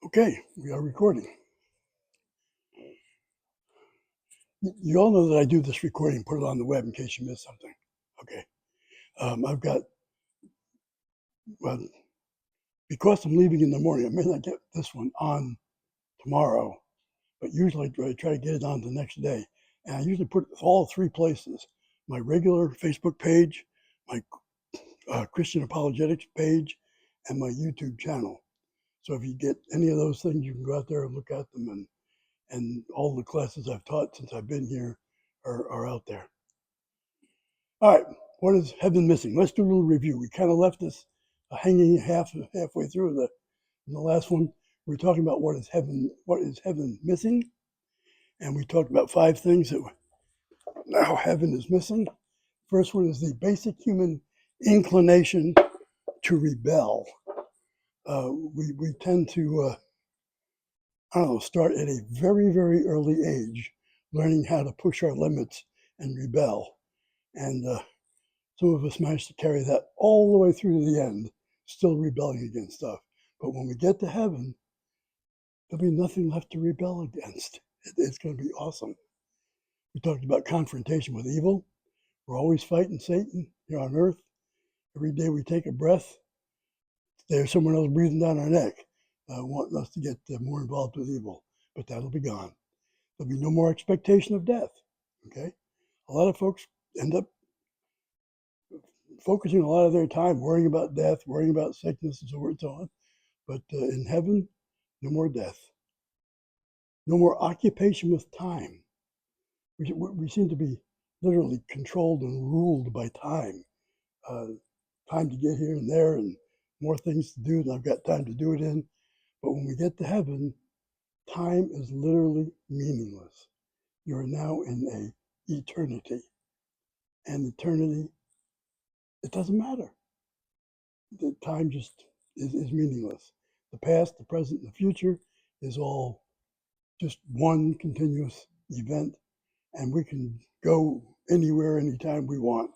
Okay, we are recording. You all know that I do this recording, put it on the web in case you missed something. Okay. I've got, well, because I'm leaving in the morning, I may not get this one on tomorrow, but usually I try to get it on the next day. And I usually put it all three places: my regular Facebook page, my Christian apologetics page, and my YouTube channel. So if you get any of those things, you can go out there and look at them, and all the classes I've taught since I've been here are out there. All right, what is heaven missing? Let's do a little review. We kind of left this hanging halfway through in the last one. We're talking about what is heaven missing, and we talked about five things that now heaven is missing. First one is the basic human inclination to rebel. We tend to I don't know, start at a very early age, learning how to push our limits and rebel, and some of us manage to carry that all the way through to the end, still rebelling against stuff. But when we get to heaven, there'll be nothing left to rebel against. It's going to be awesome. We talked about confrontation with evil. We're always fighting Satan here on earth. Every day we take a breath, there's someone else breathing down our neck, wanting us to get more involved with evil. But that'll be gone. There'll be no more expectation of death. Okay? A lot of folks end up focusing a lot of their time worrying about death, worrying about sickness, and so forth and so on. But in heaven, no more death, no more occupation with time. We seem to be literally controlled and ruled by time. Uh, Time to get here and there, and more things to do than I've got time to do it in. But when we get to heaven, time is literally meaningless. You are now in a eternity, and eternity, it doesn't matter. The time just is meaningless. The past, the present, and the future is all just one continuous event, and we can go anywhere, anytime we want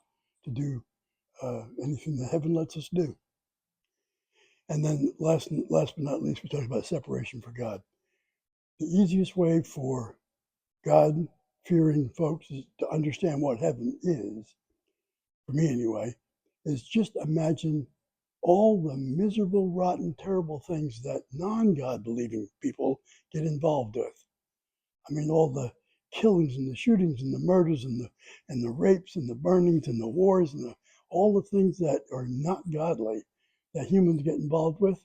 to do anything that heaven lets us do. And then last but not least, we talked about separation for God. The easiest way for God fearing folks is to understand what heaven is, for me anyway, is just imagine all the miserable, rotten, terrible things that non-God believing people get involved with. I mean, all the killings and the shootings and the murders and the rapes and the burnings and the wars and all the things that are not godly that humans get involved with.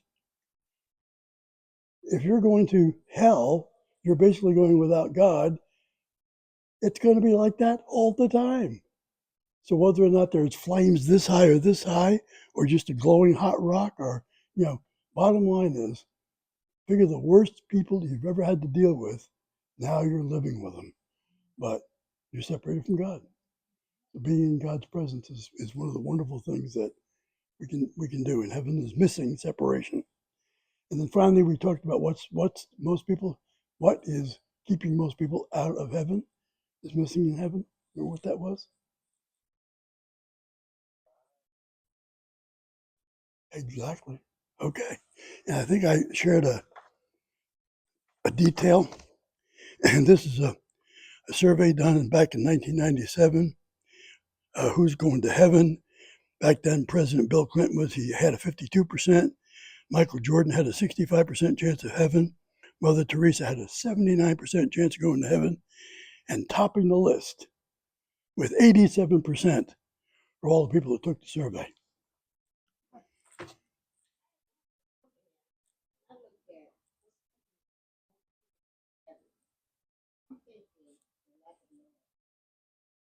If you're going to hell, you're basically going without God. It's going to be like that all the time. So whether or not there's flames this high, or just a glowing hot rock, or bottom line is, figure the worst people you've ever had to deal with. Now you're living with them, but you're separated from God. Being in God's presence is one of the wonderful things that we can do. And heaven is missing separation. And then finally, we talked about what is keeping most people out of heaven, is missing in heaven. Remember what that was? Exactly. Okay. And I think I shared a detail, and this is a survey done back in 1997. Who's going to heaven? Back then, President Bill Clinton he had a 52%. Michael Jordan had a 65% chance of heaven. Mother Teresa had a 79% chance of going to heaven. And topping the list with 87% for all the people that took the survey.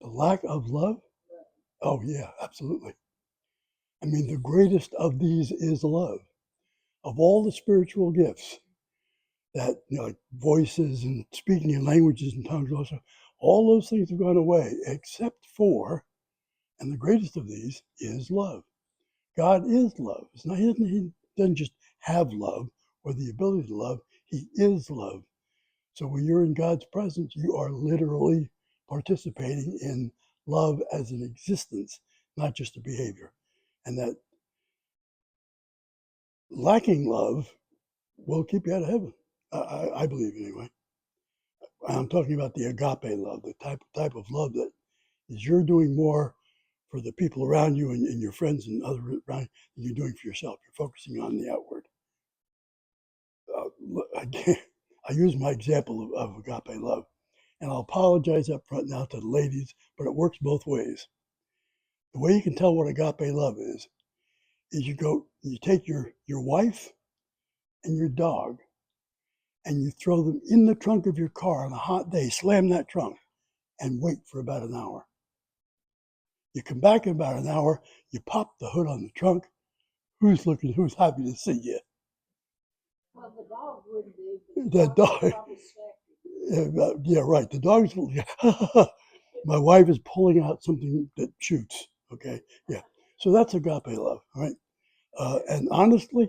The lack of love? Oh, yeah, absolutely. I mean, the greatest of these is love. Of all the spiritual gifts that, like voices and speaking in languages and tongues, also, all those things have gone away except for, and the greatest of these is love. God is love. It's not, he doesn't just have love or the ability to love, he is love. So when you're in God's presence, you are literally participating in love as an existence, not just a behavior. And that lacking love will keep you out of heaven. I believe anyway. I'm talking about the agape love, the type of love that is you're doing more for the people around you and your friends and other around than you're doing for yourself. You're focusing on the outward. Again, I use my example of agape love, and I'll apologize up front now to the ladies, but it works both ways. The way you can tell what agape love is you take your wife and your dog, and you throw them in the trunk of your car on a hot day, slam that trunk, and wait for about an hour. You come back in about an hour, you pop the hood on the trunk. Who's happy to see you? Well, the dog wouldn't be. The dog. Yeah, right. The dog's, my wife is pulling out something that shoots. Okay. Yeah. So that's agape love. All right. And honestly,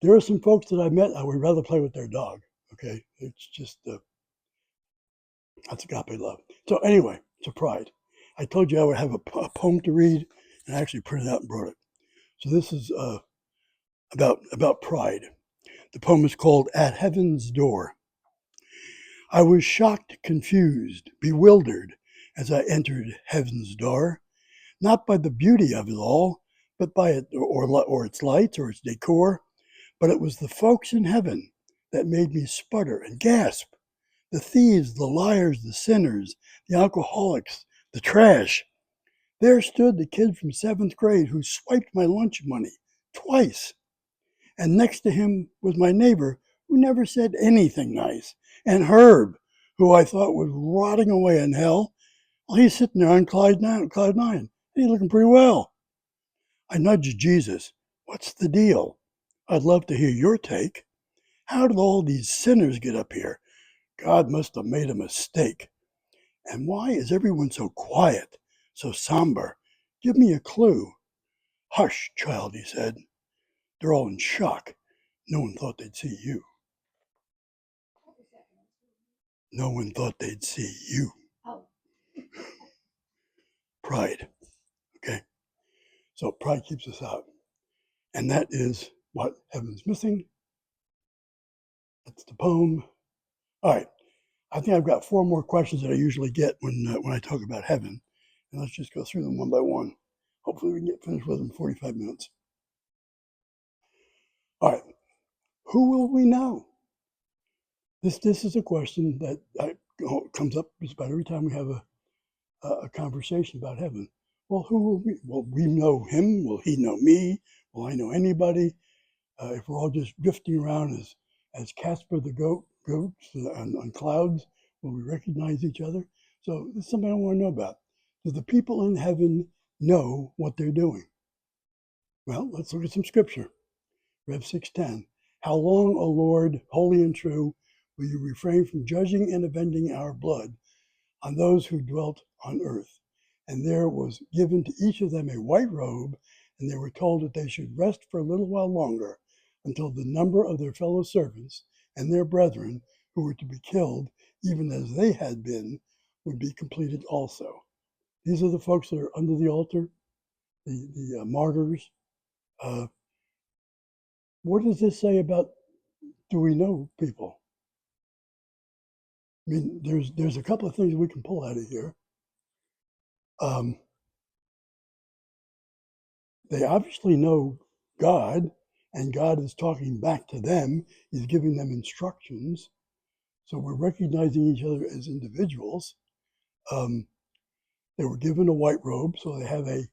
there are some folks that I met, I would rather play with their dog. Okay. It's just, that's agape love. So anyway, to pride. I told you I would have a poem to read, and I actually printed it out and brought it. So this is about pride. The poem is called At Heaven's Door. I was shocked, confused, bewildered as I entered heaven's door, not by the beauty of it all, but by it or its lights or its decor, but it was the folks in heaven that made me sputter and gasp. The thieves, the liars, the sinners, the alcoholics, the trash. There stood the kid from seventh grade who swiped my lunch money twice. And next to him was my neighbor who never said anything nice. And Herb, who I thought was rotting away in hell, well, he's sitting there on Cloud nine, and he's looking pretty well. I nudged Jesus. What's the deal? I'd love to hear your take. How did all these sinners get up here? God must have made a mistake. And why is everyone so quiet, so somber? Give me a clue. Hush, child, he said. They're all in shock. No one thought they'd see you. No one thought they'd see you. Oh. Pride. Okay. So pride keeps us out. And that is what heaven's missing. That's the poem. All right. I think I've got 4 more questions that I usually get when I talk about heaven. And let's just go through them one by one. Hopefully we can get finished with them in 45 minutes. All right. Who will we know? This is a question that comes up just about every time we have a conversation about heaven. Well, who will we? Will we know him? Will he know me? Will I know anybody? If we're all just drifting around as Casper the goats on clouds, will we recognize each other? So this is something I want to know about. Do the people in heaven know what they're doing? Well, let's look at some scripture. Rev 6:10. How long, O Lord, holy and true, will you refrain from judging and avenging our blood on those who dwelt on earth? And there was given to each of them a white robe, and they were told that they should rest for a little while longer until the number of their fellow servants and their brethren who were to be killed, even as they had been, would be completed also. These are the folks that are under the altar, the martyrs. Uh, what does this say about, do we know people? I mean, there's a couple of things we can pull out of here. They obviously know God, and God is talking back to them. He's giving them instructions. So we're recognizing each other as individuals. They were given a white robe, so they have a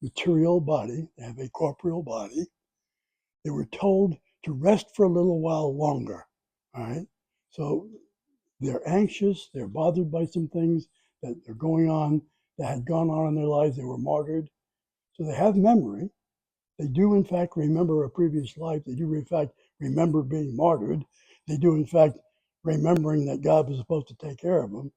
material body, they have a corporeal body. They were told to rest for a little while longer. All right. So they're anxious, they're bothered by some things that are going on, that had gone on in their lives. They were martyred. So they have memory. They do, in fact, remember a previous life. They do, in fact, remember being martyred. They do, in fact, remembering that God was supposed to take care of them.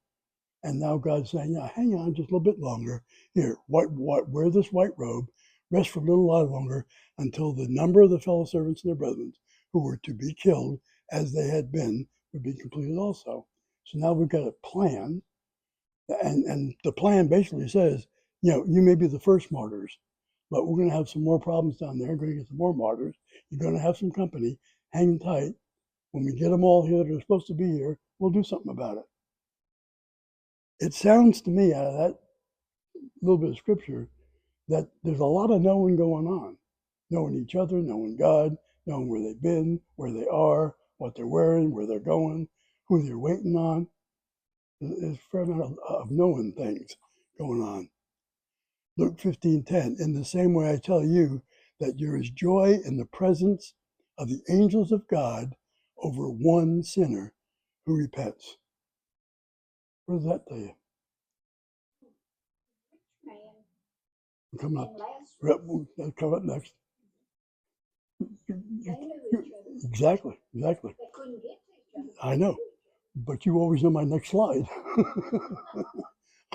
And now God's saying, yeah, hang on just a little bit longer. Here, wear this white robe, rest for a little while longer until the number of the fellow servants and their brethren who were to be killed as they had been would be completed also. So now we've got a plan. And the plan basically says, you know, you may be the first martyrs, but we're going to have some more problems down there. We're going to get some more martyrs. You're going to have some company. Hang tight. When we get them all here that are supposed to be here, we'll do something about it. It sounds to me out of that little bit of scripture that there's a lot of knowing going on. Knowing each other, knowing God, knowing where they've been, where they are, what they're wearing, where they're going, who they're waiting on. There's a fair amount of knowing things going on. Luke 15:10, in the same way I tell you that there is joy in the presence of the angels of God over one sinner who repents. What does that tell you? Man, Come and up. Lazarus, That'll come up next. they knew each other. Exactly. They couldn't get to each other. I know. But you always know my next slide.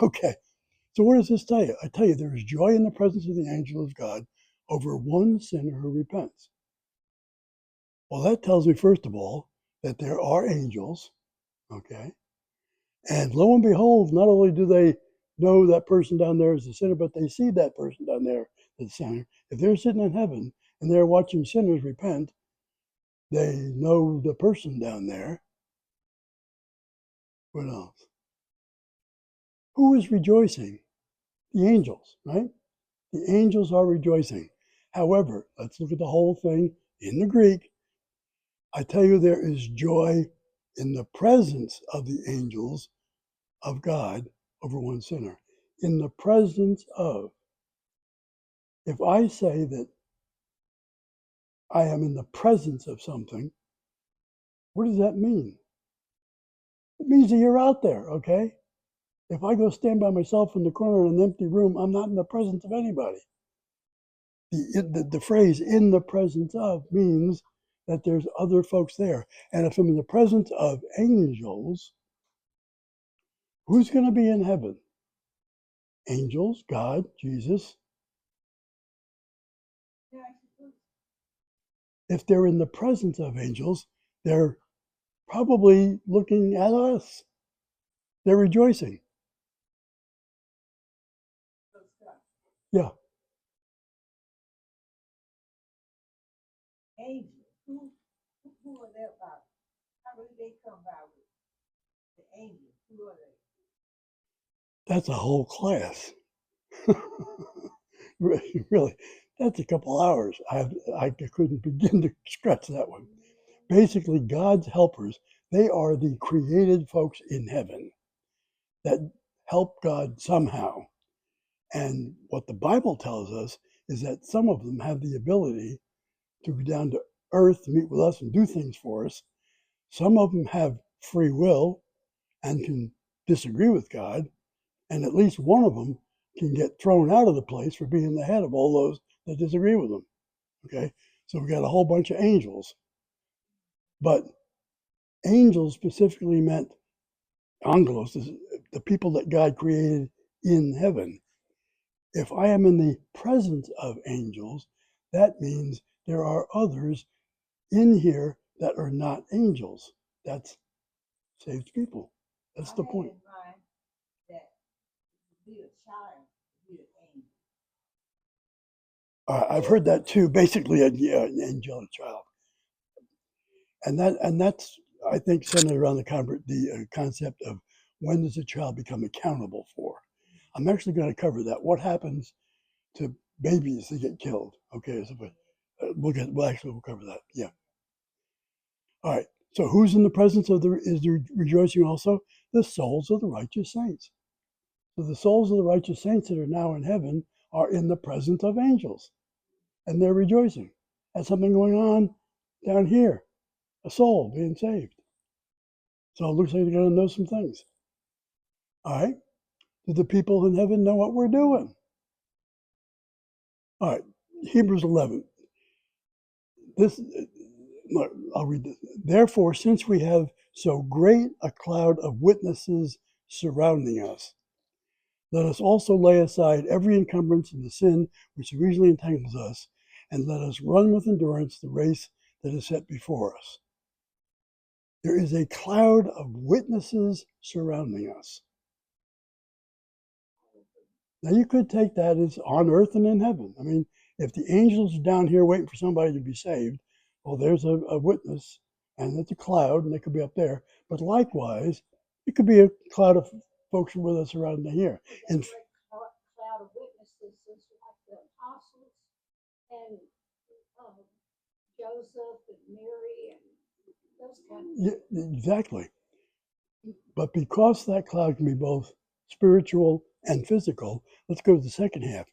Okay. So what does this tell you? I tell you, there is joy in the presence of the angel of God over one sinner who repents. Well, that tells me, first of all, that there are angels, okay? And lo and behold, not only do they know that person down there is a sinner, but they see that person down there as a sinner. If they're sitting in heaven and they're watching sinners repent, they know the person down there. What else? Who is rejoicing? The angels, right? The angels are rejoicing. However, let's look at the whole thing in the Greek. I tell you, there is joy in the presence of the angels of God over one sinner. In the presence of. If I say that I am in the presence of something, what does that mean? It means that you're out there, okay? If I go stand by myself in the corner in an empty room, I'm not in the presence of anybody. The phrase in the presence of means that there's other folks there. And if I'm in the presence of angels, who's going to be in heaven? Angels, God, Jesus. If they're in the presence of angels, they're probably looking at us. They're rejoicing. Yeah. Angels, who are they about? How did they come by with the angels? Who are they? That's a whole class. Really, that's a couple hours. I couldn't begin to scratch that one. Basically, God's helpers, they are the created folks in heaven that help God somehow. And what the Bible tells us is that some of them have the ability to go down to earth, meet with us, and do things for us. Some of them have free will and can disagree with God. And at least one of them can get thrown out of the place for being the head of all those that disagree with them. Okay, so we got a whole bunch of angels, but angels specifically meant angelos, the people that God created in heaven. If I am in the presence of angels, that means there are others in here that are not angels. That's saved people. That's the point. That be a child, be an angel. I've heard that too. Basically, an angelic child, and that's I think centered around the concept of when does a child become accountable for. I'm actually going to cover that. What happens to babies that get killed? Okay, so we'll cover that. Yeah. All right. So who's in the presence of the rejoicing also? The souls of the righteous saints. So the souls of the righteous saints that are now in heaven are in the presence of angels, and they're rejoicing. There's something going on down here, a soul being saved. So it looks like they're going to know some things. All right. Do the people in heaven know what we're doing? All right. Hebrews 11. This, I'll read this. Therefore, since we have so great a cloud of witnesses surrounding us, let us also lay aside every encumbrance and the sin which so easily entangles us, and let us run with endurance the race that is set before us. There is a cloud of witnesses surrounding us. Now you could take that as on earth and in heaven. I mean, if the angels are down here waiting for somebody to be saved, well, there's a witness, and it's a cloud, and they could be up there. But likewise, it could be a cloud of folks with us around here. That And great cloud of witnesses is like the apostles and Joseph and Mary and those kind of people. yeah, exactly. But because that cloud can be both spiritual and physical, let's go to the second half.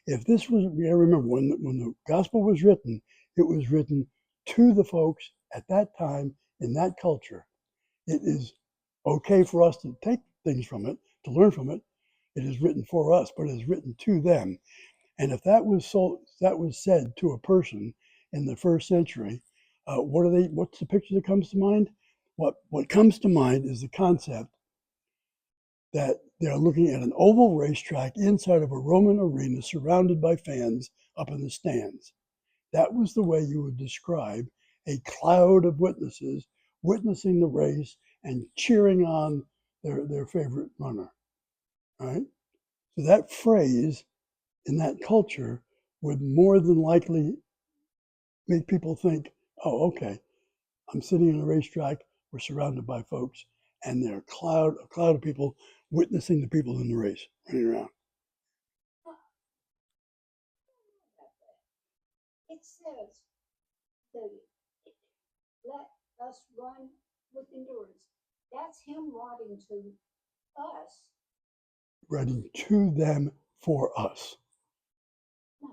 If this was, I remember when the gospel was written, it was written to the folks at that time in that culture. It is okay for us to take things from it, to learn from it. It is written for us, but it is written to them. And if that was said to a person in the first century, what are they? What's the picture that comes to mind? What comes to mind is the concept that they're looking at an oval racetrack inside of a Roman arena surrounded by fans up in the stands. That was the way you would describe a cloud of witnesses witnessing the race and cheering on their favorite runner. Right? So that phrase in that culture would more than likely make people think, oh, okay, I'm sitting in a racetrack, we're surrounded by folks, and there are a cloud of people witnessing the people in the race running around. It says that let us run with endurance. That's him writing to us. Writing to them for us. No,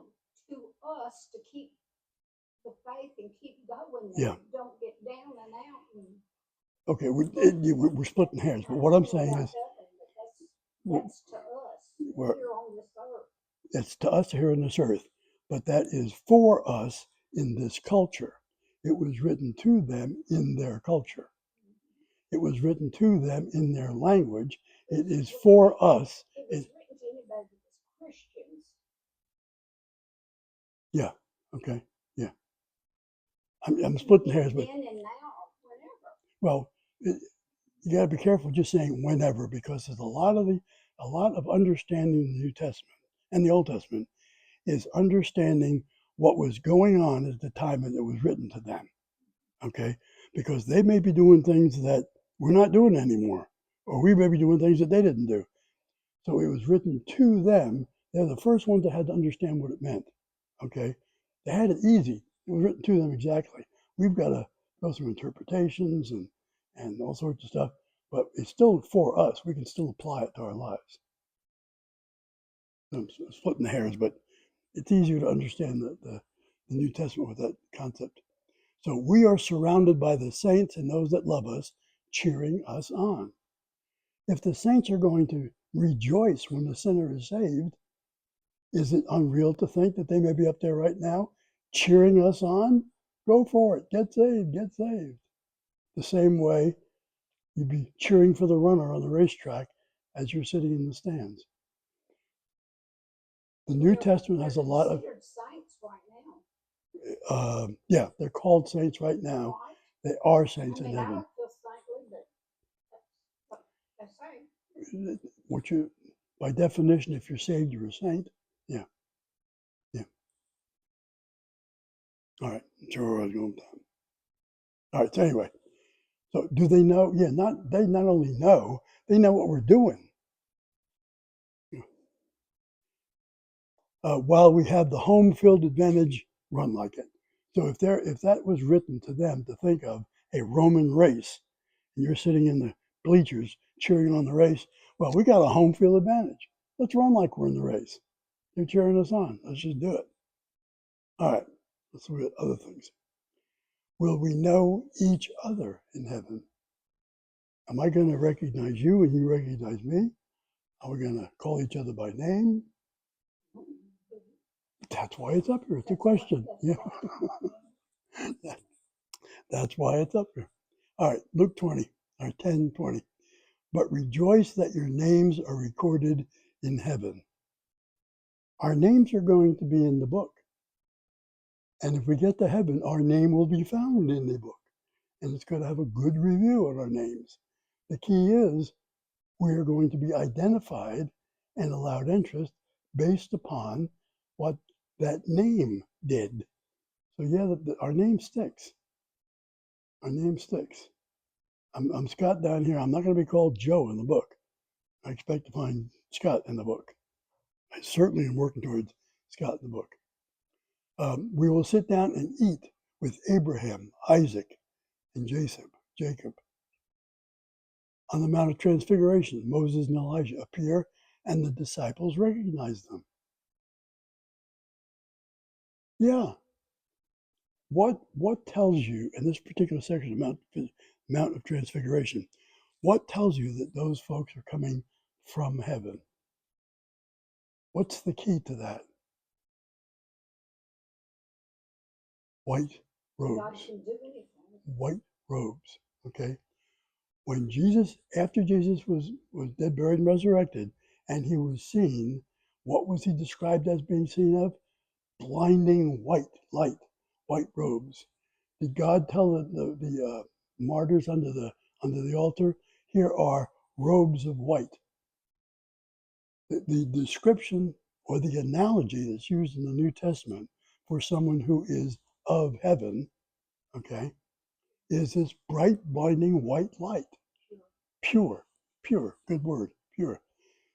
to us to keep the faith and keep going. Yeah. Don't get down and out. And Okay, we're splitting hairs, but what I'm saying is, that's to us We're- here on this earth. it's to us here on this earth, but that is for us in this culture. It was written to them in their culture. It was written to them in their language. It is for us. It was written to anybody that was Christians. Yeah. Okay. Yeah. I'm splitting hairs, but Then and now, whenever. well, you got to be careful just saying whenever, because there's a lot of understanding the New Testament and the Old Testament is understanding what was going on at the time that it was written to them. Okay, because they may be doing things that we're not doing anymore, or we may be doing things that they didn't do. So it was written to them. They're the first ones that had to understand what it meant. Okay, they had it easy. It was written to them exactly. We've got to go through interpretations and all sorts of stuff, but it's still for us. We can still apply it to our lives. I'm splitting the hairs, but it's easier to understand the New Testament with that concept. So we are surrounded by the saints and those that love us, cheering us on. If the saints are going to rejoice when the sinner is saved, is it unreal to think that they may be up there right now cheering us on? Go for it. Get saved. Get saved. The same way you'd be cheering for the runner on the racetrack as you're sitting in the stands. The New Testament has a lot of, They're considered saints right now. yeah, they're called saints right now. Right? They are saints I in mean, I heaven. don't feel saintly, but they're saints. What you, by definition, if you're saved, you're a saint. Yeah. Yeah. All right. Sure, where I was going with that. All right. So anyway, so do they know? Yeah. They not only know, they know what we're doing. While we have the home field advantage, run like it. So if that was written to them to think of a Roman race, and you're sitting in the bleachers cheering on the race, well, we got a home field advantage. Let's run like we're in the race. They're cheering us on. Let's just do it. All right. Let's look at other things. Will we know each other in heaven? Am I going to recognize you and you recognize me? Are we going to call each other by name? That's why it's up here. It's a question. Yeah. That's why it's up here. All right, Luke 20, or 10:20. But rejoice that your names are recorded in heaven. Our names are going to be in the book. And if we get to heaven, our name will be found in the book. And it's going to have a good review on our names. The key is we are going to be identified and allowed interest based upon what that name did. So yeah, our name sticks. Our name sticks. I'm Scott down here. I'm not going to be called Joe in the book. I expect to find Scott in the book. I certainly am working towards Scott in the book. We will sit down and eat with Abraham, Isaac, and Jacob. On the Mount of Transfiguration, Moses and Elijah appear, and the disciples recognize them. Yeah. What tells you in this particular section of Mount of Transfiguration, what tells you that those folks are coming from heaven? What's the key to that? White God robes. can do anything. White robes. Okay. When Jesus, after Jesus was dead, buried, and resurrected, and he was seen, what was he described as being seen of? Blinding white light, white robes. Did God tell the martyrs under the altar, here are robes of white? The description or the analogy that's used in the New Testament for someone who is of heaven, okay, is this bright, blinding white light. Pure, good word, pure.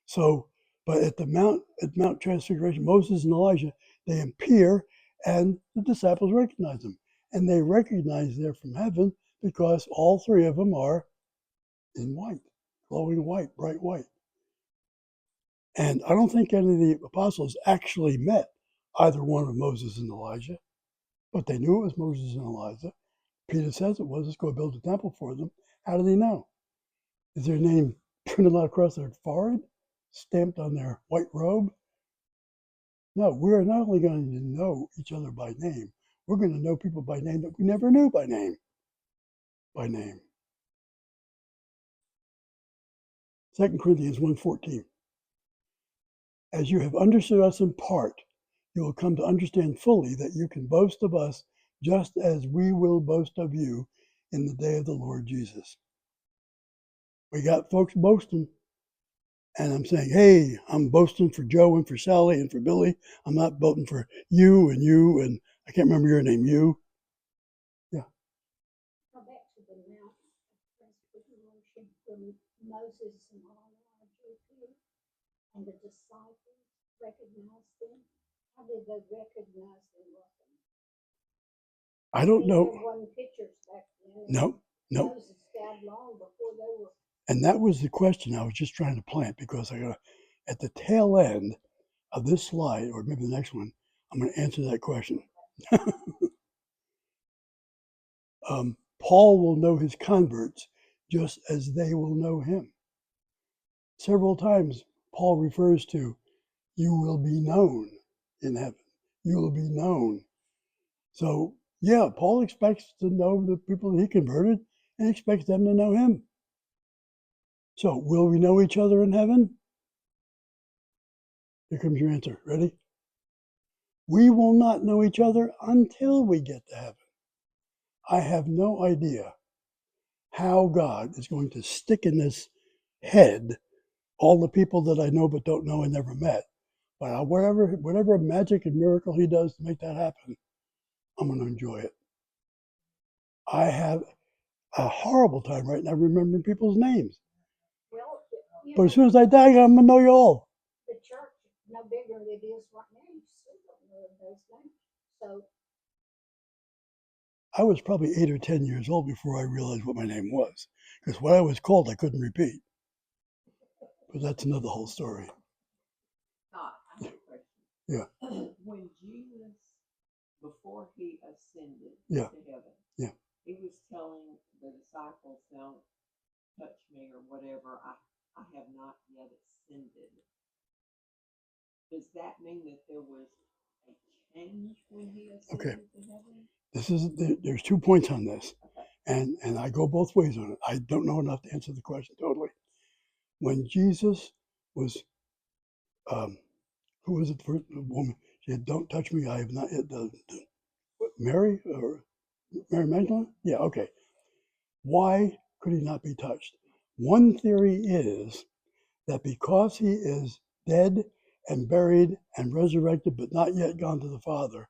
So, but at Mount Transfiguration, Moses and Elijah, they appear and the disciples recognize them. And they recognize they're from heaven because all three of them are in white, glowing white, bright white. And I don't think any of the apostles actually met either one of Moses and Elijah, but they knew it was Moses and Elijah. Peter says it was, let's go build a temple for them. How do they know? Is their name printed out across their forehead, stamped on their white robe? No, we're not only going to know each other by name, we're going to know people by name that we never knew by name. By name. 2 Corinthians 1:14. As you have understood us in part, you will come to understand fully that you can boast of us just as we will boast of you in the day of the Lord Jesus. We got folks boasting, and I'm saying, hey, I'm boasting for Joe and for Sally and for Billy. I'm not boasting for you, and I can't remember your name, you. Go back to the Mount of Transfiguration when Moses and Elijah appeared and the disciples recognized them. How did they recognize them? I don't know. There wasn't pictures back then. No. Moses died long before they were. And that was the question I was just trying to plant because at the tail end of this slide, or maybe the next one, I'm going to answer that question. Paul will know his converts just as they will know him. Several times, Paul refers to, you will be known in heaven. You will be known. So, yeah, Paul expects to know the people that he converted and expects them to know him. So, will we know each other in heaven? Here comes your answer. Ready? We will not know each other until we get to heaven. I have no idea how God is going to stick in this head all the people that I know but don't know and never met. But whatever magic and miracle he does to make that happen, I'm going to enjoy it. I have a horrible time right now remembering people's names. Well, But as soon as I die, I'm going to know you all. the church, no bigger than it is right now, you still don't know those names. So I was probably 8 or 10 years old before I realized what my name was. Because what I was called, I couldn't repeat. But that's another whole story. I have a question. Yeah. When Jesus, before he ascended Yeah. to heaven, Yeah. he was telling the disciples, don't touch me or whatever, I have not yet ascended. Does that mean that there was a change when he ascended to heaven? There's 2 points on this. Okay. And I go both ways on it. I don't know enough to answer the question totally. When Jesus was, who was it, the woman? She said, don't touch me, I have not yet done. Mary or Mary Magdalene? Yeah, okay. Why could he not be touched? One theory is that because he is dead and buried and resurrected, but not yet gone to the Father.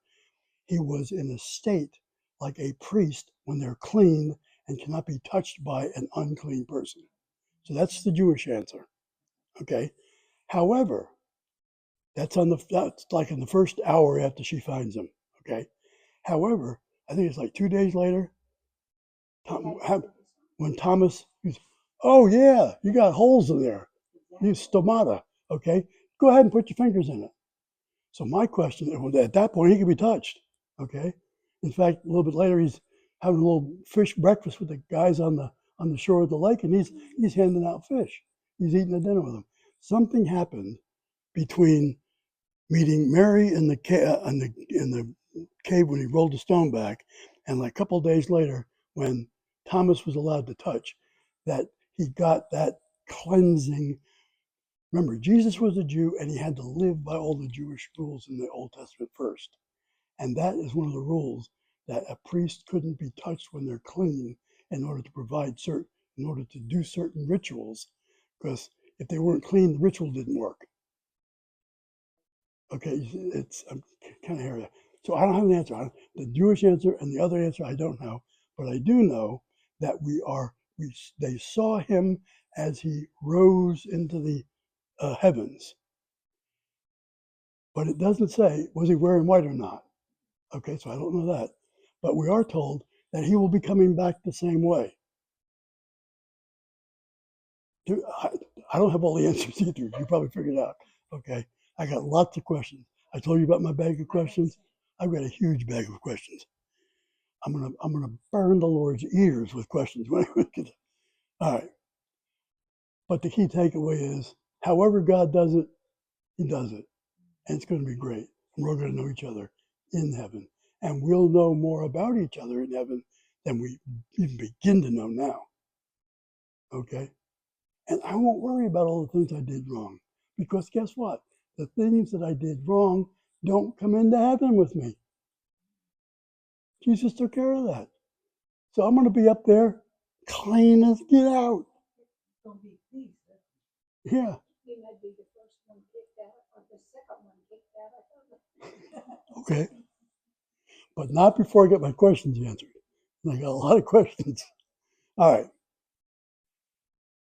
He was in a state like a priest when they're clean and cannot be touched by an unclean person. So that's the Jewish answer. Okay. However, that's like in the first hour after she finds him. Okay. However, I think it's like 2 days later, when Thomas goes, oh yeah, you got holes in there. You stomata. Okay. Go ahead and put your fingers in it. So my question, at that point, he can be touched. Okay. In fact, a little bit later, he's having a little fish breakfast with the guys on the shore of the lake, and he's handing out fish. He's eating a dinner with them. Something happened between meeting Mary in the cave when he rolled the stone back, and like a couple of days later, when Thomas was allowed to touch, that he got that cleansing. Remember, Jesus was a Jew and he had to live by all the Jewish rules in the Old Testament first. And that is one of the rules, that a priest couldn't be touched when they're clean in order to do certain rituals, because if they weren't clean, the ritual didn't work. Okay, I'm kind of hearing that. So I don't have an answer. The Jewish answer and the other answer I don't know, but I do know that they saw him as he rose into the heavens. But it doesn't say, was he wearing white or not? Okay, so I don't know that. But we are told that he will be coming back the same way. I don't have all the answers either. You probably figured out. Okay, I got lots of questions. I told you about my bag of questions. I've got a huge bag of questions. I'm gonna burn the Lord's ears with questions when I get it. All right. But the key takeaway is, however God does it, He does it, and it's going to be great. And we're going to know each other in heaven, and we'll know more about each other in heaven than we even begin to know now. Okay. And I won't worry about all the things I did wrong, because guess what? The things that I did wrong don't come into heaven with me. Jesus took care of that. So I'm going to be up there clean as get out. It's gonna be peace. Yeah. You may be the first one kicked out or the second one kicked out of heaven. Okay. But not before I get my questions answered. And I got a lot of questions. All right.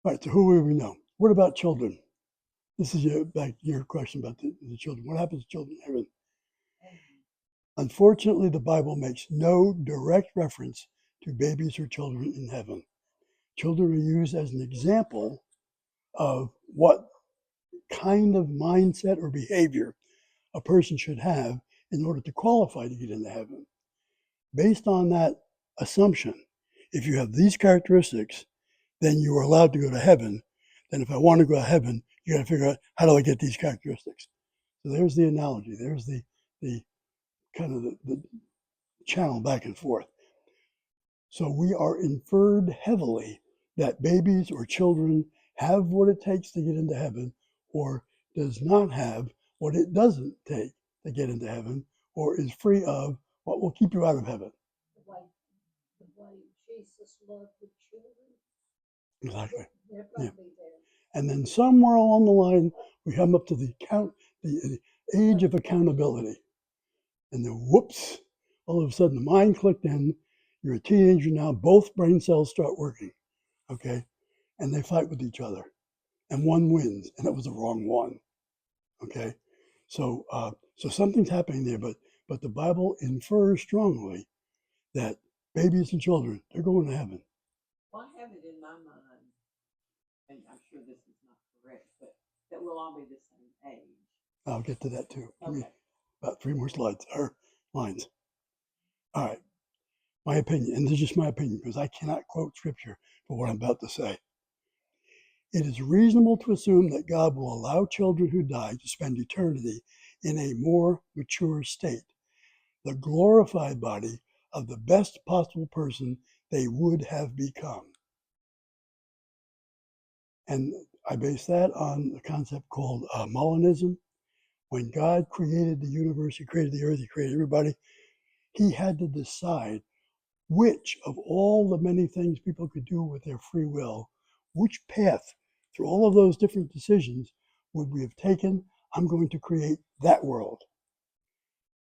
All right. So who will we know? What about children? This is back to your question about the children. What happens to children in heaven? Unfortunately, the Bible makes no direct reference to babies or children in heaven. Children are used as an example of what kind of mindset or behavior a person should have in order to qualify to get into heaven. Based on that assumption, if you have these characteristics, then you are allowed to go to heaven. Then if I want to go to heaven, you got to figure out, how do I get these characteristics? So there's the analogy. There's the kind of the channel back and forth. So we are inferred heavily that babies or children have what it takes to get into heaven, or does not have what it doesn't take to get into heaven, or is free of what will keep you out of heaven. The way Jesus loved the children, Exactly. they're going Yeah. to be there. And then somewhere along the line, we come up to the age of accountability. And then whoops, all of a sudden the mind clicked in. You're a teenager now, both brain cells start working. Okay. And they fight with each other. And one wins, and it was the wrong one. Okay. So so something's happening there, but the Bible infers strongly that babies and children, they're going to heaven. Well, I have it in my mind, and I'm sure this is not correct, but that we'll all be the same age. I'll get to that too. Give me Okay. about 3 more slides or lines. All right. My opinion, and this is just my opinion because I cannot quote scripture for what I'm about to say. It is reasonable to assume that God will allow children who die to spend eternity in a more mature state, the glorified body of the best possible person they would have become. And I base that on a concept called Molinism. When God created the universe, He created the earth, He created everybody, He had to decide which of all the many things people could do with their free will, which path through all of those different decisions would we have taken I'm going to create that world.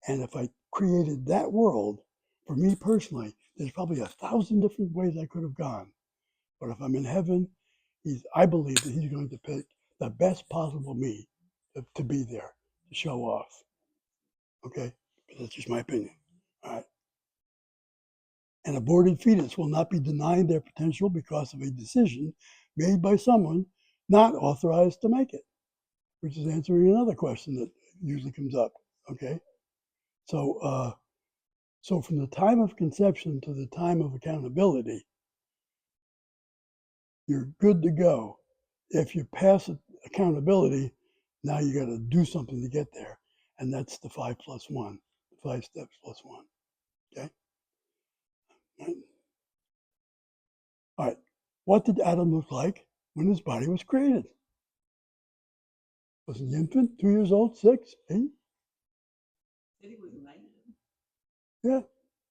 And if I created that world, for me personally, there's probably 1,000 different ways I could have gone. But if I'm in heaven, I believe that he's going to pick the best possible me to be there, to show off. Okay? But that's just my opinion. All right. An aborted fetus will not be denied their potential because of a decision made by someone not authorized to make it, which is answering another question that usually comes up. Okay? So, so from the time of conception to the time of accountability, you're good to go. If you pass accountability, now you got to do something to get there. And that's the 5 plus 1, the 5 steps plus 1. Okay? Right? All right. What did Adam look like when his body was created? Was he an infant, 2 years old, 6, 8? Said he was a man. Yeah.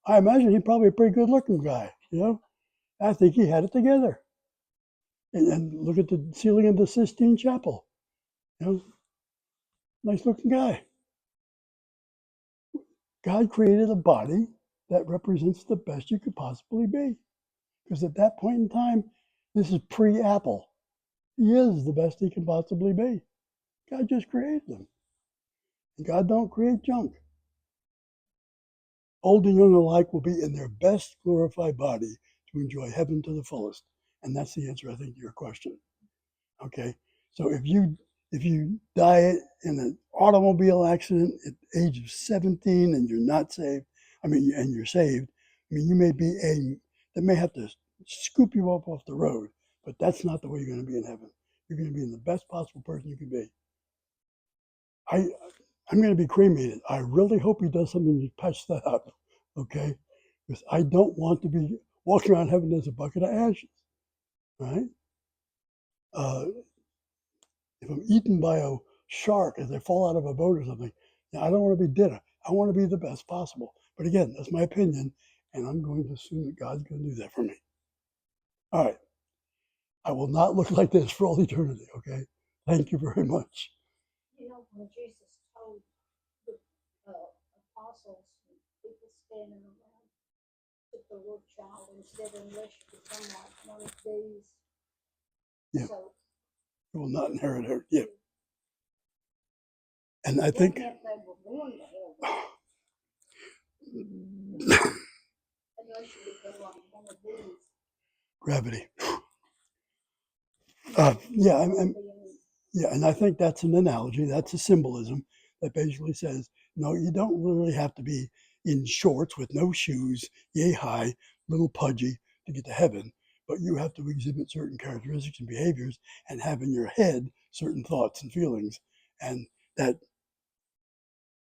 I imagine he's probably a pretty good looking guy, you know? I think he had it together. And look at the ceiling of the Sistine Chapel. You know, nice looking guy. God created a body that represents the best you could possibly be. Because at that point in time, this is pre-Apple. He is the best he can possibly be. God just created them. And God don't create junk. Old and young alike will be in their best glorified body to enjoy heaven to the fullest. And that's the answer, I think, to your question. Okay. So if you die in an automobile accident at the age of 17 and you're not saved, and you're saved, you may be they may have to scoop you up off the road, but that's not the way you're going to be in heaven. You're going to be in the best possible person you can be. I'm going to be cremated. I really hope he does something to patch that up, okay? Because I don't want to be walking around heaven as a bucket of ashes, right? If I'm eaten by a shark as I fall out of a boat or something, I don't want to be dinner. I want to be the best possible. But again, that's my opinion, and I'm going to assume that God's going to do that for me. All right. I will not look like this for all eternity, okay? Thank you very much. You know, when Jesus told the apostles, and people standing around, took the little child and said, unless you become like one of these. Yeah. So You will not inherit her. Yeah. And I that think meant they were born to heaven, unless you become like one of these. gravity. You Yeah, won't be in- yeah, and I think that's an analogy. That's a symbolism that basically says, no, you don't really have to be in shorts with no shoes, yay high, little pudgy to get to heaven, but you have to exhibit certain characteristics and behaviors and have in your head certain thoughts and feelings. And that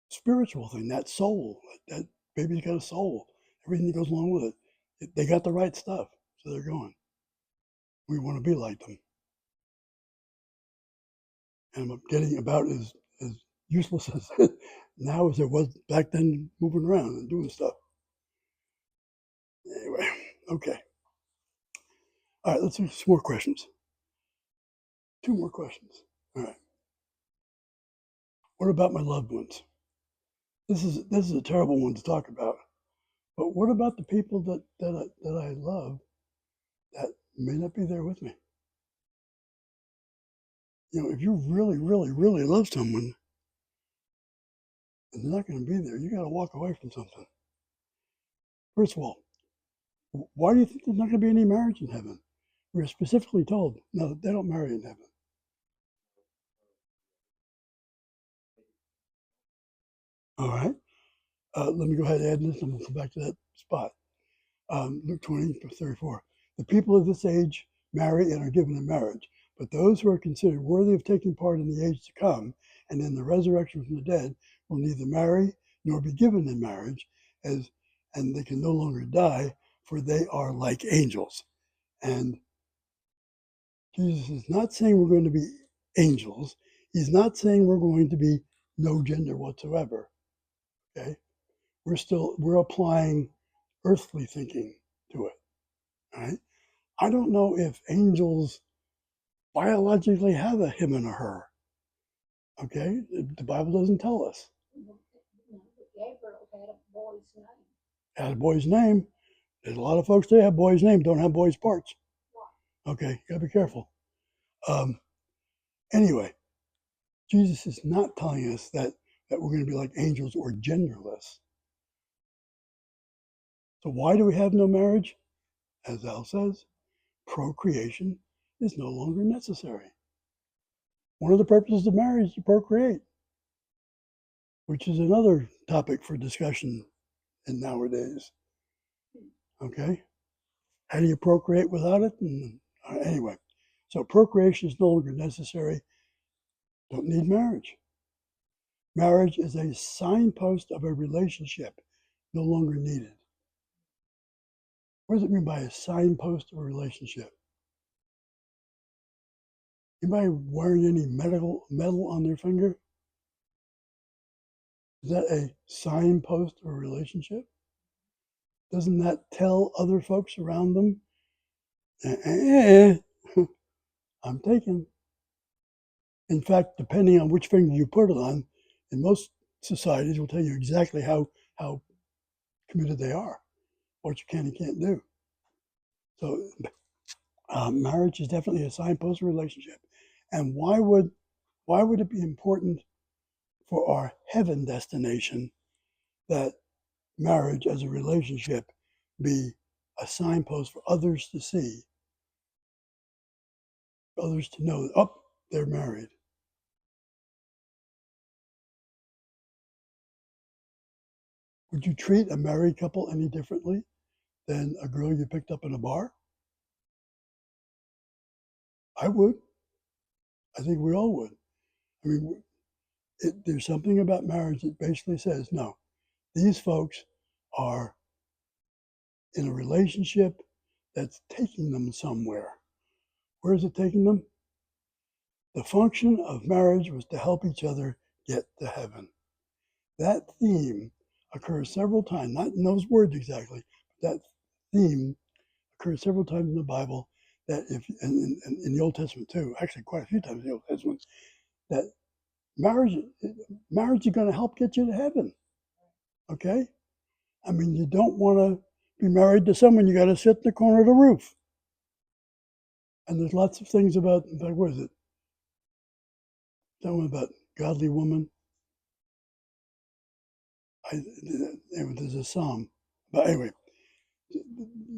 spiritual thing, that soul, that baby's got a soul, everything that goes along with it, they got the right stuff. So they're going. We want to be like them. And I'm getting about as useless as now as it was back then, moving around and doing stuff. Anyway, okay. All right, let's do some more questions. 2 more questions. All right. What about my loved ones? This is a terrible one to talk about. But what about the people that I love that may not be there with me? You know, if you really, really, really love someone and they're not going to be there, you got to walk away from something. First of all, why do you think there's not going to be any marriage in heaven? We're specifically told, no, they don't marry in heaven. All right. Let me go ahead and add this, and we'll come back to that spot. Luke 20:34. The people of this age marry and are given in marriage, but those who are considered worthy of taking part in the age to come and in the resurrection from the dead will neither marry nor be given in marriage, and they can no longer die, for they are like angels. And Jesus is not saying we're going to be angels. He's not saying we're going to be no gender whatsoever. Okay? We're applying earthly thinking to it. Right? I don't know if angels biologically have a him and a her. Okay, the Bible doesn't tell us. No, but Gabriel had a boy's name. Had a boy's name. There's a lot of folks that have boys' name, don't have boys' parts. Okay, gotta be careful. Um, anyway, Jesus is not telling us that we're going to be like angels or genderless. So why do we have no marriage? As Al says, procreation is no longer necessary. One of the purposes of marriage is to procreate, which is another topic for discussion in nowadays. Okay, how do you procreate without it? And, anyway, so procreation is no longer necessary. Don't need marriage. Marriage is a signpost of a relationship no longer needed. What does it mean by a signpost of a relationship? Anybody wearing any metal on their finger? Is that a signpost of a relationship? Doesn't that tell other folks around them, I'm taken? In fact, depending on which finger you put it on, in most societies will tell you exactly how committed they are, what you can and can't do. So marriage is definitely a signpost of a relationship. And why would it be important for our heaven destination that marriage as a relationship be a signpost for others to see, for others to know that, oh, they're married? Would you treat a married couple any differently than a girl you picked up in a bar? I would. I think we all would. I mean, there's something about marriage that basically says, no, these folks are in a relationship that's taking them somewhere. Where is it taking them? The function of marriage was to help each other get to heaven. That theme occurs several times, not in those words exactly, but that theme occurs several times in the Bible, that if in the Old Testament too, actually quite a few times in the Old Testament, that marriage is going to help get you to heaven. Okay? I mean, you don't want to be married to someone you got to sit in the corner of the roof. And there's lots of things about, like, what is it? That one about godly woman. There's a psalm. But anyway,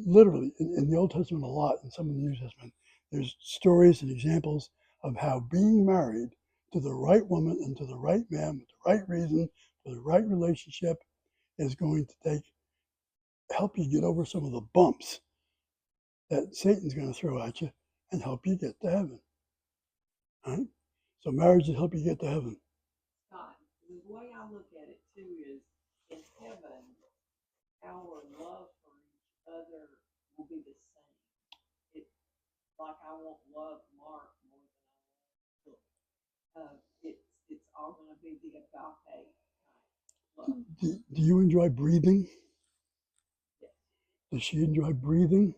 literally in the Old Testament a lot, and some of the New Testament, there's stories and examples of how being married to the right woman and to the right man with the right reason for the right relationship is going to help you get over some of the bumps that Satan's going to throw at you and help you get to heaven. All right? So marriage will help you get to heaven. Scott, the way I look at it too is in heaven, our love for each other will be the same. It's like I won't love Mark more than I love Philip. It's all going to be the agape type love. Do you enjoy breathing? Yes. Does she enjoy breathing?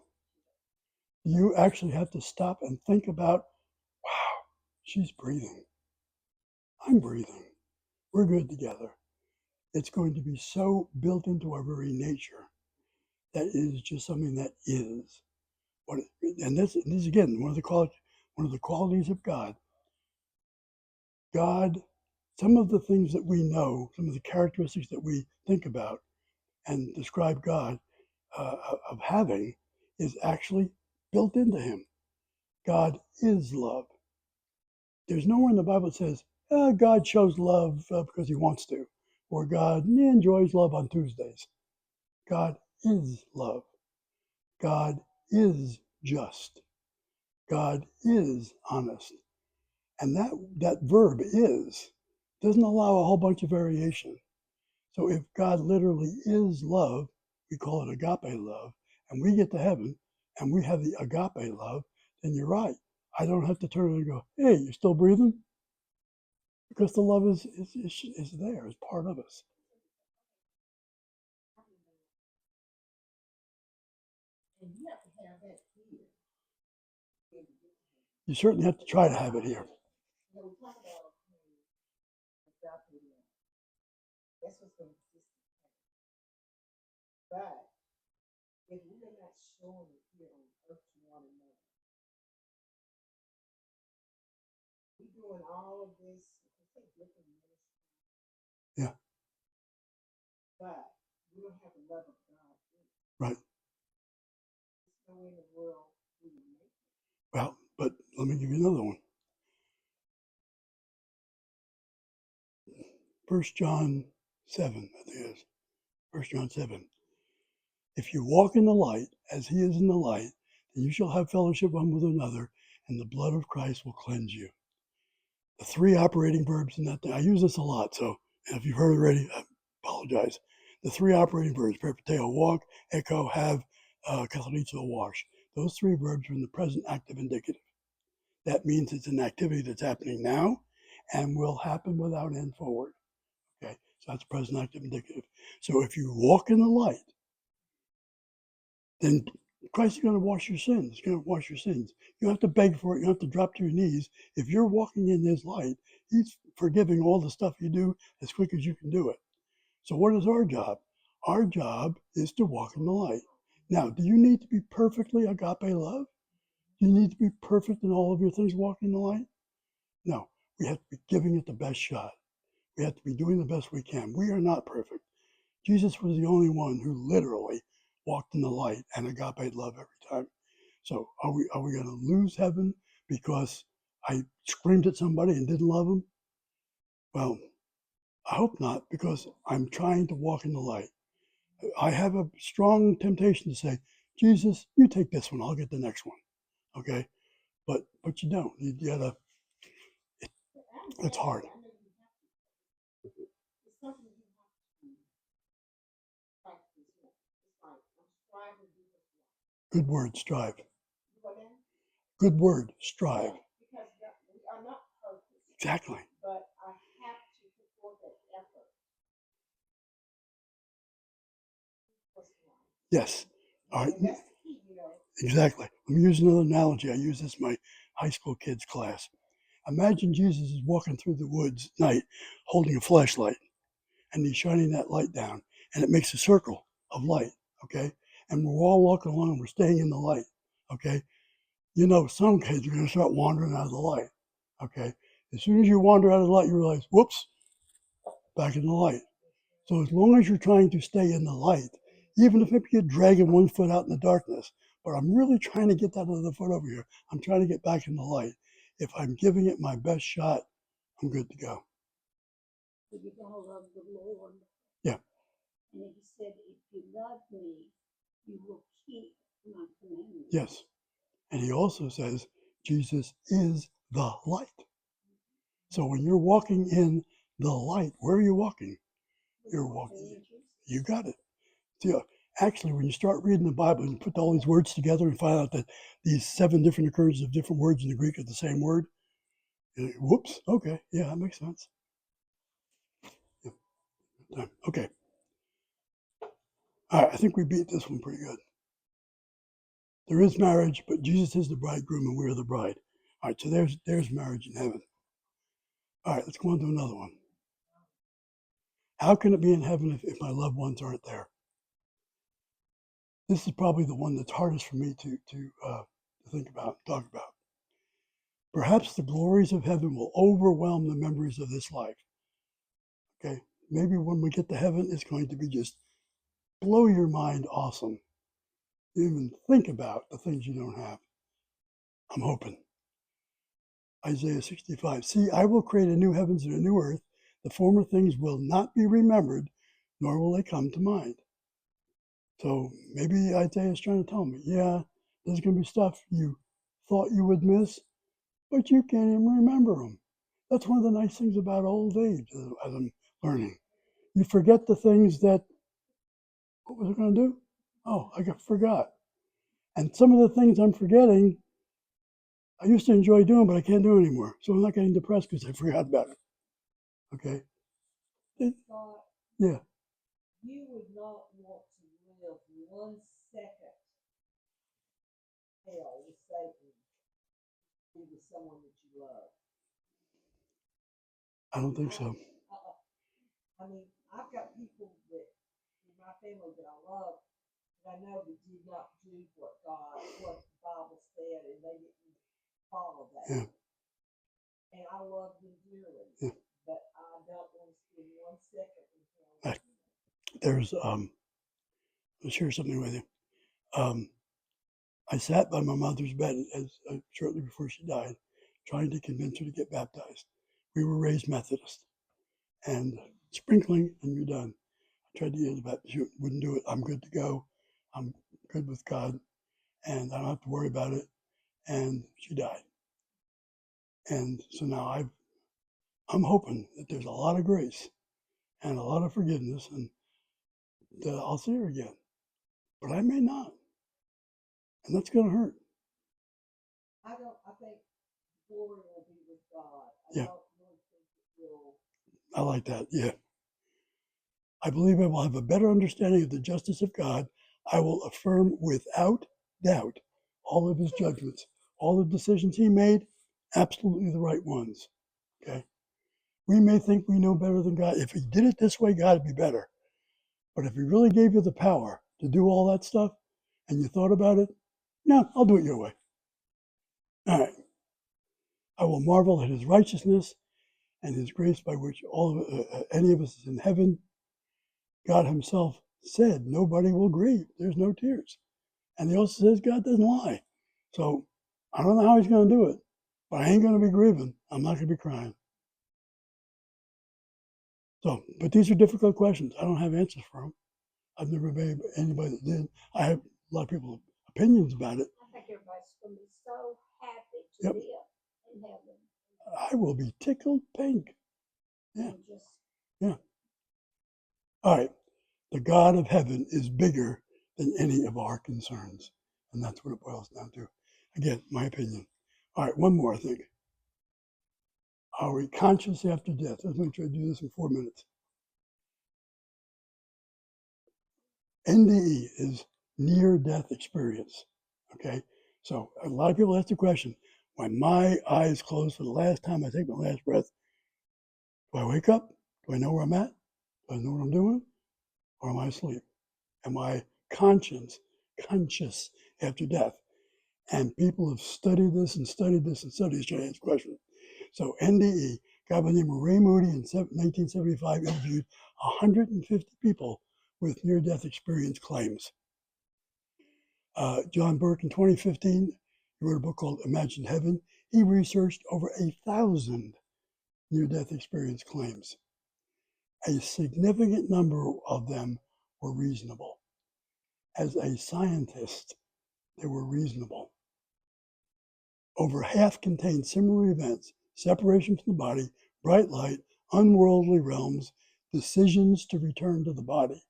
You actually have to stop and think about, wow, she's breathing. I'm breathing. We're good together. It's going to be so built into our very nature that it is just something that is. And this is again one of the qualities of God. God, some of the things that we know, some of the characteristics that we think about and describe God of having, is actually built into Him. God is love. There's nowhere in the Bible that says God shows love because He wants to, or God enjoys love on Tuesdays. God is love. God is just. God is honest. And that verb is doesn't allow a whole bunch of variation. So if God literally is love, we call it agape love, and we get to heaven and we have the agape love, then you're right. I don't have to turn around and go, hey, you still breathing? Because the love is there, is part of us. And you have to have that here. You certainly have to try to have it here. You know, we talk about showing it here on earth to one another. We doing all of this, it's a different ministry. Yeah. But we don't have the love of God. Right. There's no way in the world we would make it. Well, but let me give you another one. 1 John 7, I think it is. 1 John 7. If you walk in the light as he is in the light, then you shall have fellowship one with another, and the blood of Christ will cleanse you. The three operating verbs in that thing, I use this a lot, so if you've heard it already, I apologize. The three operating verbs, peripateo, walk, echo, have, kathalizo, wash. Those three verbs are in the present active indicative. That means it's an activity that's happening now and will happen without end forward. Okay, so that's present active indicative. So if you walk in the light, then Christ is going to wash your sins. He's going to wash your sins. You don't have to beg for it. You don't have to drop to your knees. If you're walking in his light, he's forgiving all the stuff you do as quick as you can do it. So what is our job? Our job is to walk in the light. Now, do you need to be perfectly agape love? Do you need to be perfect in all of your things walking in the light? No, we have to be giving it the best shot. We have to be doing the best we can. We are not perfect. Jesus was the only one who literally walked in the light and agape love every time. So are we going to lose heaven because I screamed at somebody and didn't love them? Well, I hope not, because I'm trying to walk in the light. I have a strong temptation to say, Jesus, you take this one, I'll get the next one. Okay? But you don't. You gotta, it's hard. It's something you have to practice. It's like I'm striving to do this right. Good word, strive. You go down? Good word, strive. Because we are not perfect, Exactly. but I have to put forth that effort. What's right. Yes. All right. And that's the key, you know. Exactly. Let me use another analogy. I use this in my high school kids class. Imagine Jesus is walking through the woods at night holding a flashlight, and he's shining that light down, and it makes a circle of light, okay? And we're all walking along and we're staying in the light, okay? You know, some kids are going to start wandering out of the light, okay? As soon as you wander out of the light, you realize, whoops, back in the light. So as long as you're trying to stay in the light, even if maybe you're dragging one foot out in the darkness, but I'm really trying to get that other foot over here. I'm trying to get back in the light. If I'm giving it my best shot, I'm good to go. But you're gonna love the Lord. Yeah. And he said, if you love me, you will keep my commandments. Yes. And he also says, Jesus is the light. So when you're walking in the light, where are you walking? You're walking. in Jesus. You got it. See, actually, when you start reading the Bible and you put all these words together and find out that these 7 different occurrences of different words in the Greek are the same word, you're like, whoops, okay, yeah, that makes sense. Yeah. Okay. All right, I think we beat this one pretty good. There is marriage, but Jesus is the bridegroom and we are the bride. All right, so there's marriage in heaven. All right, let's go on to another one. How can it be in heaven if my loved ones aren't there? This is probably the one that's hardest for me to think about, talk about. Perhaps the glories of heaven will overwhelm the memories of this life. Okay, maybe when we get to heaven, it's going to be just blow your mind awesome. You even think about the things you don't have. I'm hoping. Isaiah 65. See, I will create a new heavens and a new earth. The former things will not be remembered, nor will they come to mind. So maybe Isaiah is trying to tell me, yeah, there's going to be stuff you thought you would miss, but you can't even remember them. That's one of the nice things about old age, as I'm learning. You forget the things that, what was I going to do? Oh, forgot. And some of the things I'm forgetting, I used to enjoy doing, but I can't do anymore. So I'm not getting depressed because I forgot about it. Okay? God, Yeah. you would not want to live 1 second hell with Satan, be with someone that you love. I don't think so. I mean, I've got people that in my family that I love, I know they did not do what the Bible said, and they didn't follow that. Yeah. And I love them dearly, Yeah. but I don't want to spend 1 second with I- them. There's I'll share something with you. I sat by my mother's bed shortly before she died, trying to convince her to get baptized. We were raised Methodist, and sprinkling and you're done. I tried to get her baptized. She wouldn't do it. I'm good to go. I'm good with God, and I don't have to worry about it. And she died. And so now I'm hoping that there's a lot of grace and a lot of forgiveness, and that I'll see her again. But I may not, and that's going to hurt. I think glory will be with God. I Yeah. don't really think it will. I like that. Yeah. I believe I will have a better understanding of the justice of God. I will affirm without doubt all of his judgments, all the decisions he made, absolutely the right ones. Okay. We may think we know better than God. If he did it this way, God would be better. But if he really gave you the power to do all that stuff and you thought about it, no, I'll do it your way. All right. I will marvel at his righteousness and his grace by which any of us is in heaven. God himself said nobody will grieve. There's no tears. And he also says God doesn't lie. So I don't know how he's going to do it, but I ain't going to be grieving. I'm not going to be crying. So, but these are difficult questions. I don't have answers for them. I've never met anybody that did. I have a lot of people's opinions about it. I think everybody's going to be so happy to Yep. live in heaven. I will be tickled pink. Yeah. And just All right. The God of heaven is bigger than any of our concerns. And that's what it boils down to. Again, my opinion. All right, one more thing. Are we conscious after death? Let's make sure I do this in 4 minutes. NDE is near death experience. Okay? So a lot of people ask the question, when my eyes close for the last time I take my last breath, do I wake up? Do I know where I'm at? Do I know what I'm doing? Or am I asleep? Am I conscious after death? And people have studied this and studied this and studied this to answer the question. So NDE, a guy by the name of Ray Moody in 1975 interviewed 150 people with near-death experience claims. John Burke in 2015, he wrote a book called Imagine Heaven. He researched over 1,000 near-death experience claims. A significant number of them were reasonable. As a scientist, they were reasonable. Over half contained similar events: separation from the body, bright light, unworldly realms, decisions to return to the body,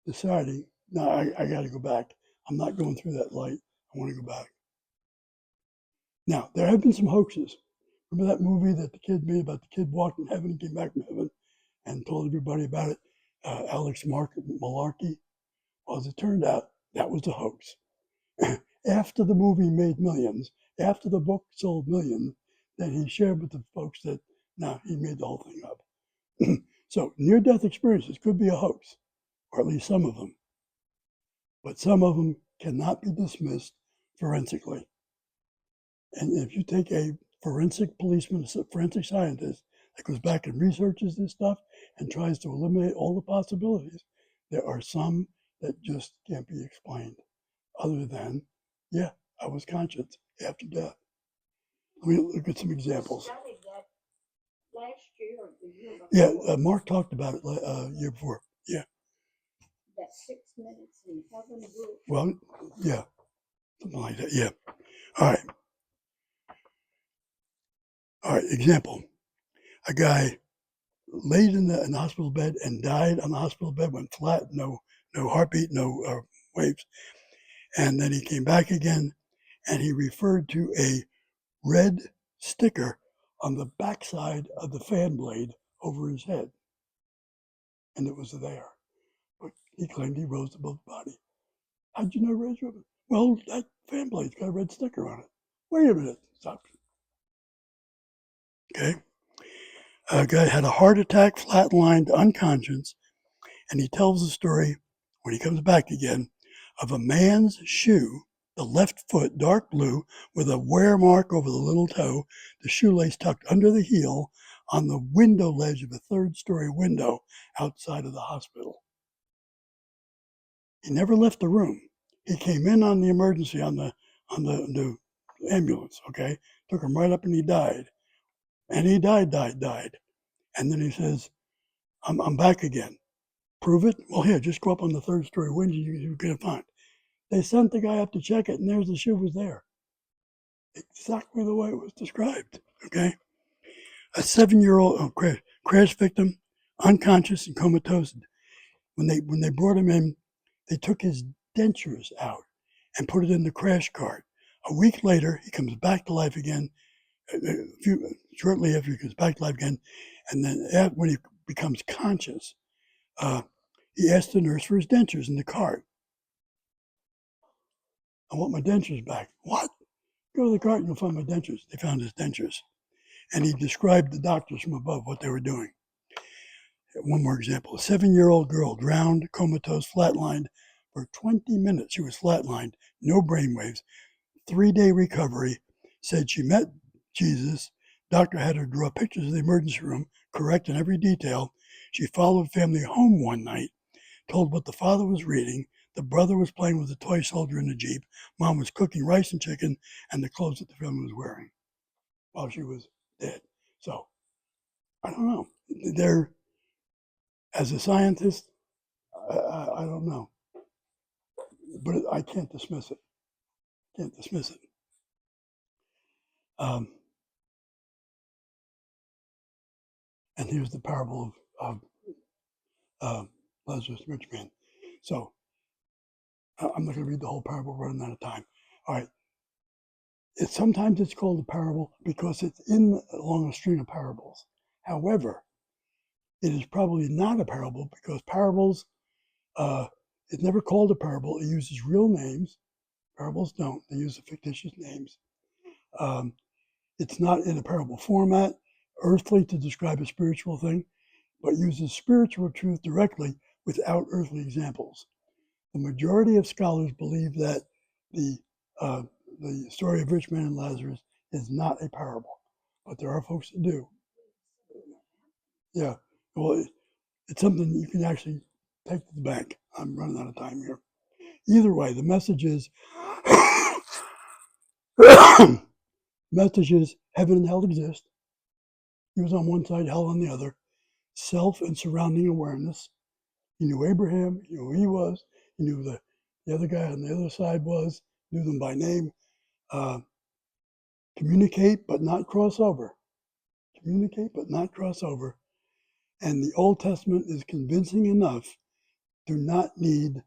deciding, no, I got to go back. I'm not going through that light. I want to go back. Now, there have been some hoaxes. Remember that movie that the kid made about the kid walked in heaven and came back from heaven and told everybody about it? Alex Malarkey. Well, as it turned out, that was a hoax. After the movie made millions, after the book sold millions, then he shared with the folks that, no, he made the whole thing up. So near-death experiences could be a hoax, or at least some of them. But some of them cannot be dismissed forensically. And if you take a forensic policeman, a forensic scientist that goes back and researches this stuff and tries to eliminate all the possibilities, there are some that just can't be explained other than, yeah, I was conscious after death. Let me look at some examples. studied that last year or the year Yeah, before. Mark talked about it year before. Yeah, That 6 minutes in heaven book. well, yeah, something like that. Yeah. All right. All right. Example: a guy laid in the hospital bed and died on the hospital bed, went flat, no heartbeat, no waves, and then he came back again, and he referred to a red sticker on the backside of the fan blade over his head, and it was there. But he claimed he rose above the body. How'd you know Red Ribbon? Well, that fan blade's got a red sticker on it. Wait a minute. Stop. Okay. A guy had a heart attack, flatlined, unconscious, and he tells the story when he comes back again of a man's shoe, the left foot dark blue with a wear mark over the little toe, the shoelace tucked under the heel on the window ledge of a third-story window outside of the hospital. He never left the room. He came in on the emergency on the ambulance, okay? Took him right up and he died. And he died. And then he says, I'm back again. Prove it? Well, here, just go up on the third-story window, you can find. They sent the guy up to check it, and there's the shoe was there. Exactly the way it was described, okay? A 7-year-old crash victim, unconscious and comatose. When they brought him in, they took his dentures out and put it in the crash cart. A week later, he comes back to life again. Shortly after he comes back to life again, and then when he becomes conscious, he asked the nurse for his dentures in the cart. I want my dentures back. What? Go to the cart and you'll find my dentures. They found his dentures. And he described the doctors from above what they were doing. One more example. A 7-year-old girl drowned, comatose, flatlined. For 20 minutes, she was flatlined, no brainwaves, 3-day recovery, said she met Jesus. Doctor had her draw pictures of the emergency room, correct in every detail. She followed family home one night, told what the father was reading. The brother was playing with a toy soldier in the Jeep. Mom was cooking rice and chicken and the clothes that the family was wearing while she was dead. So, I don't know. As a scientist, I don't know. But I can't dismiss it. And here's the parable of Lazarus, the rich man. So, I'm not going to read the whole parable, we're running out of time. All right. Sometimes it's called a parable because it's along a string of parables. However, it is probably not a parable because parables, it's never called a parable. It uses real names. Parables don't. They use the fictitious names. It's not in a parable format, earthly to describe a spiritual thing, but uses spiritual truth directly without earthly examples. The majority of scholars believe that the story of rich man and Lazarus is not a parable, but there are folks that do. Yeah, well, it's something you can actually take to the bank. I'm running out of time here. Either way, the message is heaven and hell exist. He was on one side, hell on the other. Self and surrounding awareness. He knew Abraham, he knew who he was, he knew the other guy on the other side was, knew them by name. Communicate but not cross over. And the Old Testament is convincing enough. Do not need,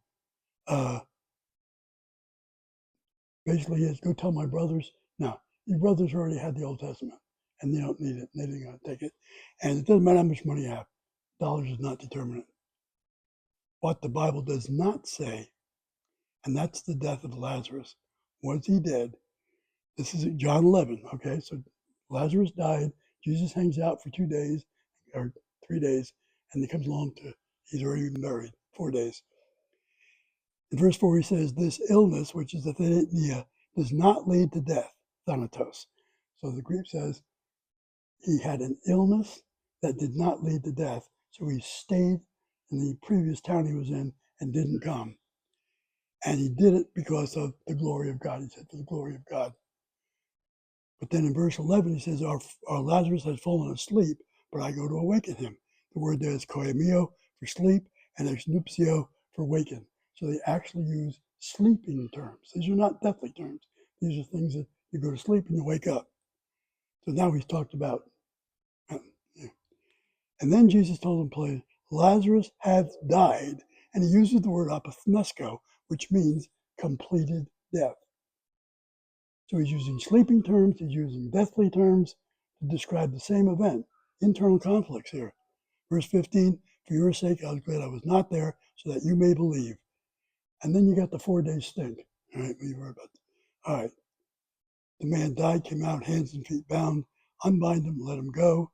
basically, is go tell my brothers. No, your brothers already had the Old Testament and they don't need it. They didn't going to take it. And it doesn't matter how much money you have. Dollars is not determinant. What the Bible does not say, and that's the death of Lazarus. Was he dead? This is John 11, okay? So Lazarus died. Jesus hangs out for 2 days or 3 days, and he comes along he's already been buried, 4 days. In verse 4, he says, this illness, which is the thenia, does not lead to death, thanatos. So the Greek says he had an illness that did not lead to death, so he stayed in the previous town he was in and didn't come. And he did it because of the glory of God. He said, for the glory of God. But then in verse 11, he says, our Lazarus has fallen asleep, but I go to awaken him. The word there is koimio for sleep and exnupsio for waken. So they actually use sleeping terms. These are not deathly terms. These are things that you go to sleep and you wake up. So now he's talked about. And then Jesus told him plainly, Lazarus hath died. And he uses the word apothnesco, which means completed death. So he's using sleeping terms, he's using deathly terms to describe the same event. Internal conflicts here. Verse 15, for your sake I was glad I was not there, so that you may believe. And then you got the 4-day stink. All right, we were about that. All right. The man died, came out, hands and feet bound, unbind him, let him go.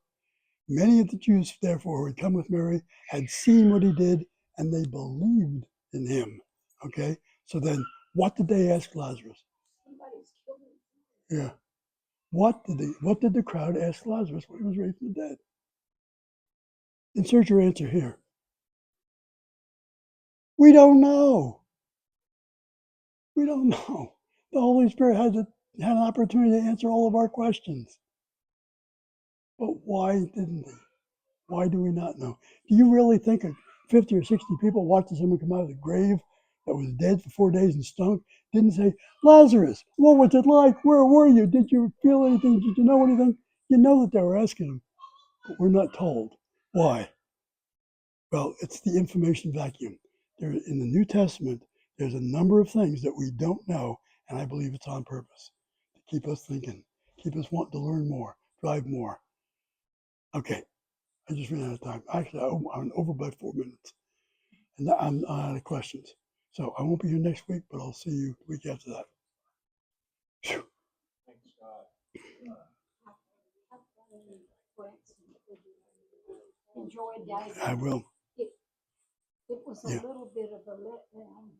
Many of the Jews, therefore, who had come with Mary, had seen what he did, and they believed in him. Okay? So then, what did they ask Lazarus? Somebody's killed him. Yeah. What did the crowd ask Lazarus when he was raised from the dead? Insert your answer here. We don't know. We don't know. The Holy Spirit had an opportunity to answer all of our questions. But why didn't he? Why do we not know? Do you really think 50 or 60 people watching someone come out of the grave that was dead for 4 days and stunk didn't say, Lazarus, what was it like? Where were you? Did you feel anything? Did you know anything? You know that they were asking him, but we're not told. Why? Well, it's the information vacuum. There, in the New Testament, there's a number of things that we don't know, and I believe it's on purpose to keep us thinking, keep us wanting to learn more, drive more. Okay, I just ran out of time. Actually, I'm over by 4 minutes, and I'm out of questions. So I won't be here next week, but I'll see you the week after that. Phew. Thanks, Scott. I've got any grants and enjoy David. I will. It was a Yeah. little bit of a letdown